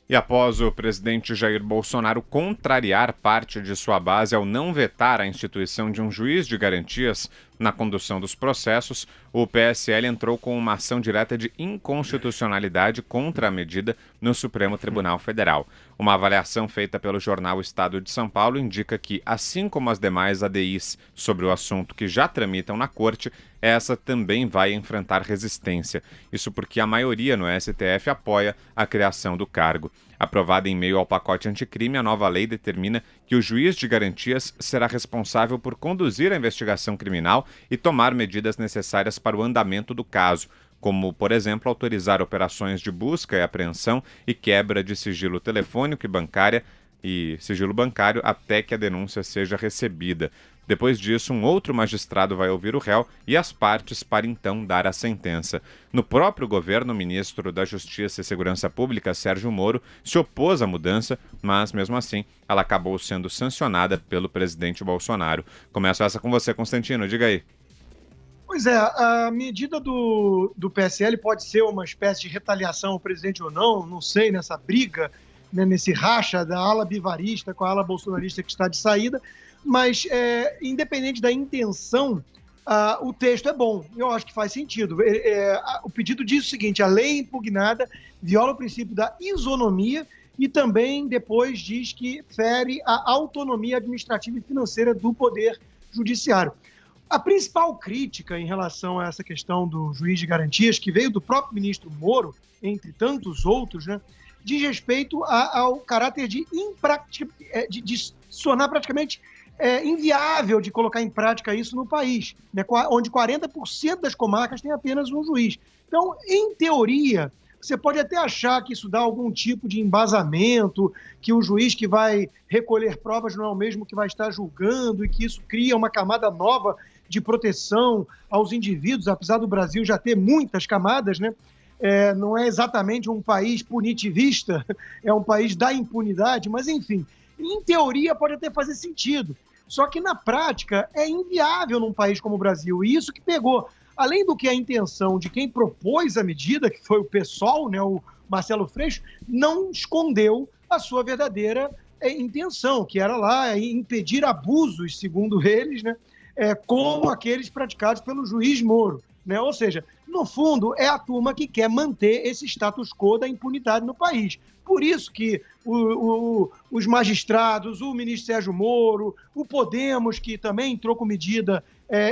E após o presidente Jair Bolsonaro contrariar parte de sua base ao não vetar a instituição de um juiz de garantias na condução dos processos, o PSL entrou com uma ação direta de inconstitucionalidade contra a medida no Supremo Tribunal Federal. Uma avaliação feita pelo jornal Estado de São Paulo indica que, assim como as demais ADIs sobre o assunto que já tramitam na Corte, essa também vai enfrentar resistência. Isso porque a maioria no STF apoia a criação do cargo. Aprovada em meio ao pacote anticrime, a nova lei determina que o juiz de garantias será responsável por conduzir a investigação criminal e tomar medidas necessárias para o andamento do caso, como, por exemplo, autorizar operações de busca e apreensão e quebra de sigilo telefônico e sigilo bancário até que a denúncia seja recebida. Depois disso, um outro magistrado vai ouvir o réu e as partes para então dar a sentença. No próprio governo, o ministro da Justiça e Segurança Pública, Sérgio Moro, se opôs à mudança, mas mesmo assim ela acabou sendo sancionada pelo presidente Bolsonaro. Começo essa com você, Constantino, diga aí. Pois é, a medida do PSL pode ser uma espécie de retaliação ao presidente ou não sei, nessa briga, né, nesse racha da ala bivarista com a ala bolsonarista que está de saída, mas independente da intenção, o texto é bom, eu acho que faz sentido. O pedido diz o seguinte: a lei impugnada viola o princípio da isonomia e também depois diz que fere a autonomia administrativa e financeira do Poder Judiciário. A principal crítica em relação a essa questão do juiz de garantias, que veio do próprio ministro Moro, entre tantos outros, né, diz respeito ao caráter de tornar praticamente inviável de colocar em prática isso no país, né, onde 40% das comarcas têm apenas um juiz. Então, em teoria, você pode até achar que isso dá algum tipo de embasamento, que o juiz que vai recolher provas não é o mesmo que vai estar julgando e que isso cria uma camada nova de proteção aos indivíduos, apesar do Brasil já ter muitas camadas, né? Não é exatamente um país punitivista, é um país da impunidade, mas enfim, em teoria pode até fazer sentido. Só que na prática é inviável num país como o Brasil, e isso que pegou. Além do que a intenção de quem propôs a medida, que foi o PSOL, né, o Marcelo Freixo, não escondeu a sua verdadeira intenção, que era lá impedir abusos, segundo eles, né, como aqueles praticados pelo juiz Moro. Né? Ou seja, no fundo, é a turma que quer manter esse status quo da impunidade no país. Por isso que os magistrados, o ministro Sérgio Moro, o Podemos, que também entrou com medida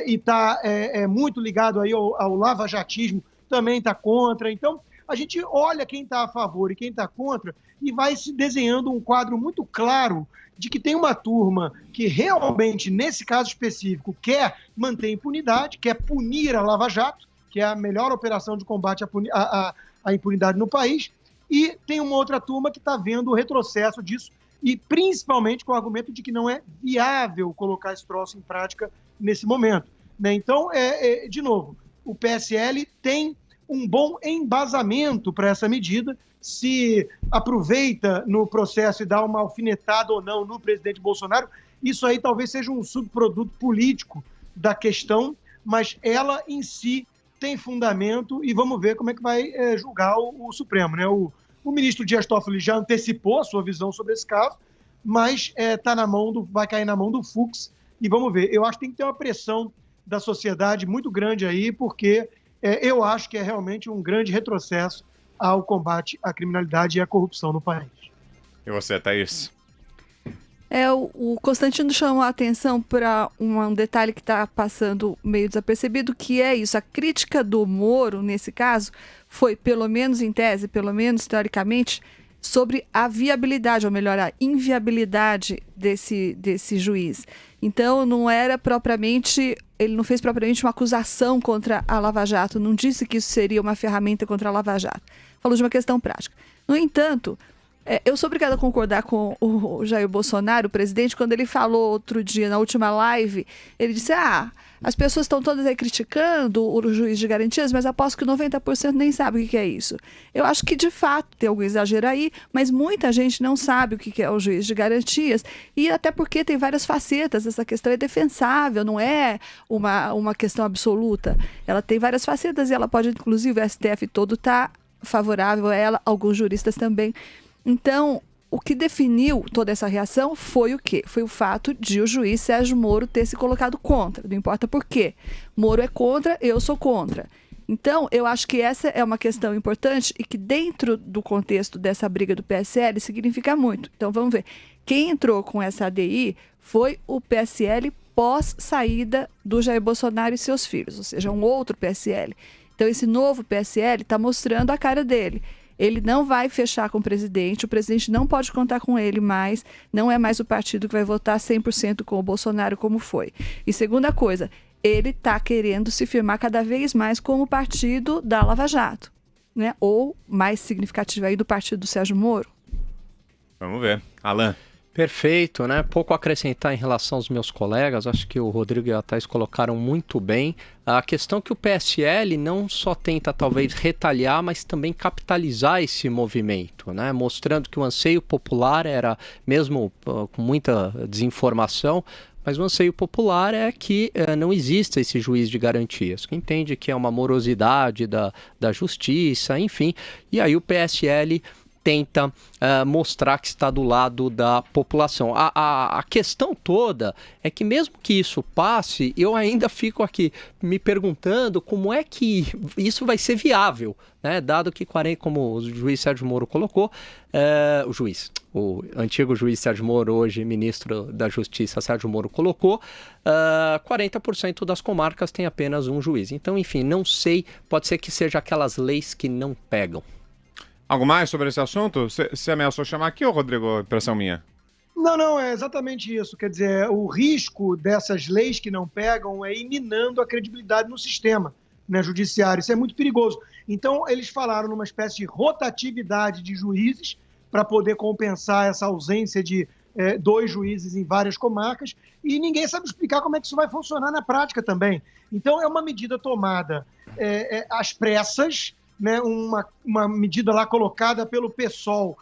e está muito ligado aí ao lavajatismo, também está contra. Então, a gente olha quem está a favor e quem está contra e vai se desenhando um quadro muito claro de que tem uma turma que realmente, nesse caso específico, quer manter a impunidade, quer punir a Lava Jato, que é a melhor operação de combate à impunidade no país, e tem uma outra turma que está vendo o retrocesso disso, e principalmente com o argumento de que não é viável colocar esse troço em prática nesse momento. Né? Então, de novo, o PSL tem um bom embasamento para essa medida, se aproveita no processo e dá uma alfinetada ou não no presidente Bolsonaro, isso aí talvez seja um subproduto político da questão, mas ela em si tem fundamento e vamos ver como é que vai julgar o Supremo. Né? O ministro Dias Toffoli já antecipou a sua visão sobre esse caso, mas vai cair na mão do Fux e vamos ver. Eu acho que tem que ter uma pressão da sociedade muito grande aí, porque eu acho que é realmente um grande retrocesso ao combate à criminalidade e à corrupção no país. E você, Thaís? O Constantino chamou a atenção para um detalhe que está passando meio desapercebido, que é isso. A crítica do Moro, nesse caso, foi, pelo menos em tese, pelo menos teoricamente, sobre a viabilidade, ou melhor, a inviabilidade desse juiz. Então, ele não fez propriamente uma acusação contra a Lava Jato, não disse que isso seria uma ferramenta contra a Lava Jato. Falou de uma questão prática. No entanto, eu sou obrigada a concordar com o Jair Bolsonaro, o presidente, quando ele falou outro dia, na última live, ele disse, as pessoas estão todas aí criticando o juiz de garantias, mas aposto que 90% nem sabe o que é isso. Eu acho que, de fato, tem algum exagero aí, mas muita gente não sabe o que é o juiz de garantias, e até porque tem várias facetas, essa questão é defensável, não é uma questão absoluta. Ela tem várias facetas e ela pode, inclusive, o STF todo está favorável a ela, alguns juristas também. Então, o que definiu toda essa reação foi o quê? Foi o fato de o juiz Sérgio Moro ter se colocado contra, não importa por quê. Moro é contra, eu sou contra. Então, eu acho que essa é uma questão importante e que dentro do contexto dessa briga do PSL significa muito. Então, vamos ver. Quem entrou com essa ADI foi o PSL pós-saída do Jair Bolsonaro e seus filhos, ou seja, um outro PSL. Então, esse novo PSL está mostrando a cara dele. Ele não vai fechar com o presidente não pode contar com ele mais, não é mais o partido que vai votar 100% com o Bolsonaro como foi. E segunda coisa, ele está querendo se firmar cada vez mais como partido da Lava Jato, né? Ou, mais significativo aí, do partido do Sérgio Moro. Vamos ver. Alan. Perfeito, né? Pouco a acrescentar em relação aos meus colegas, acho que o Rodrigo e a Thaís colocaram muito bem. A questão é que o PSL não só tenta talvez retalhar, mas também capitalizar esse movimento, né? Mostrando que o anseio popular era, mesmo com muita desinformação, mas o anseio popular é que não exista esse juiz de garantias, que entende que é uma morosidade da justiça, enfim, e aí o PSL tenta mostrar que está do lado da população. A questão toda é que mesmo que isso passe, eu ainda fico aqui me perguntando como é que isso vai ser viável, né? Dado que, como o juiz Sérgio Moro colocou, o antigo juiz Sérgio Moro, hoje ministro da Justiça Sérgio Moro colocou, 40% das comarcas tem apenas um juiz. Então, enfim, não sei, pode ser que seja aquelas leis que não pegam. Algo mais sobre esse assunto? Você ameaçou chamar aqui, ou Rodrigo, impressão minha? Não, é exatamente isso. Quer dizer, o risco dessas leis que não pegam é ir minando a credibilidade no sistema, né, judiciário. Isso é muito perigoso. Então, eles falaram numa espécie de rotatividade de juízes para poder compensar essa ausência de 2 juízes em várias comarcas, e ninguém sabe explicar como é que isso vai funcionar na prática também. Então, é uma medida tomada às pressas, né, uma medida lá colocada pelo PSOL,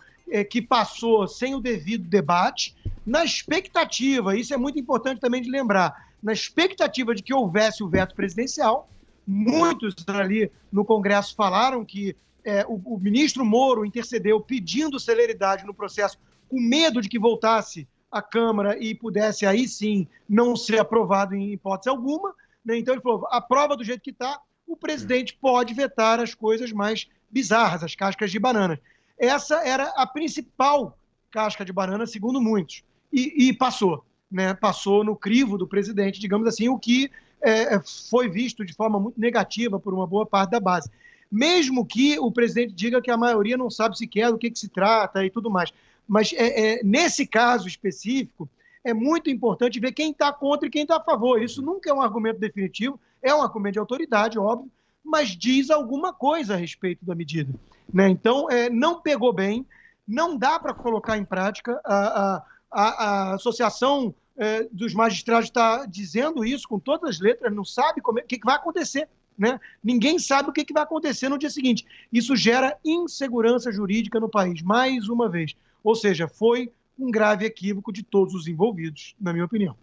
que passou sem o devido debate, na expectativa, isso é muito importante também de lembrar, na expectativa de que houvesse o veto presidencial. Muitos ali no Congresso falaram que o ministro Moro intercedeu pedindo celeridade no processo, com medo de que voltasse à Câmara e pudesse aí sim não ser aprovado em hipótese alguma, né? Então ele falou, aprova do jeito que está, o presidente pode vetar as coisas mais bizarras, as cascas de banana. Essa era a principal casca de banana, segundo muitos. E passou, né? Passou no crivo do presidente, digamos assim, o que foi visto de forma muito negativa por uma boa parte da base. Mesmo que o presidente diga que a maioria não sabe sequer do que se trata e tudo mais. Mas nesse caso específico, é muito importante ver quem está contra e quem está a favor. Isso nunca é um argumento definitivo, é um argumento de autoridade, óbvio, mas diz alguma coisa a respeito da medida, né? Então, não pegou bem, não dá para colocar em prática. A Associação dos Magistrados está dizendo isso com todas as letras, não sabe o que vai acontecer, né? Ninguém sabe o que vai acontecer no dia seguinte. Isso gera insegurança jurídica no país, mais uma vez. Ou seja, foi um grave equívoco de todos os envolvidos, na minha opinião.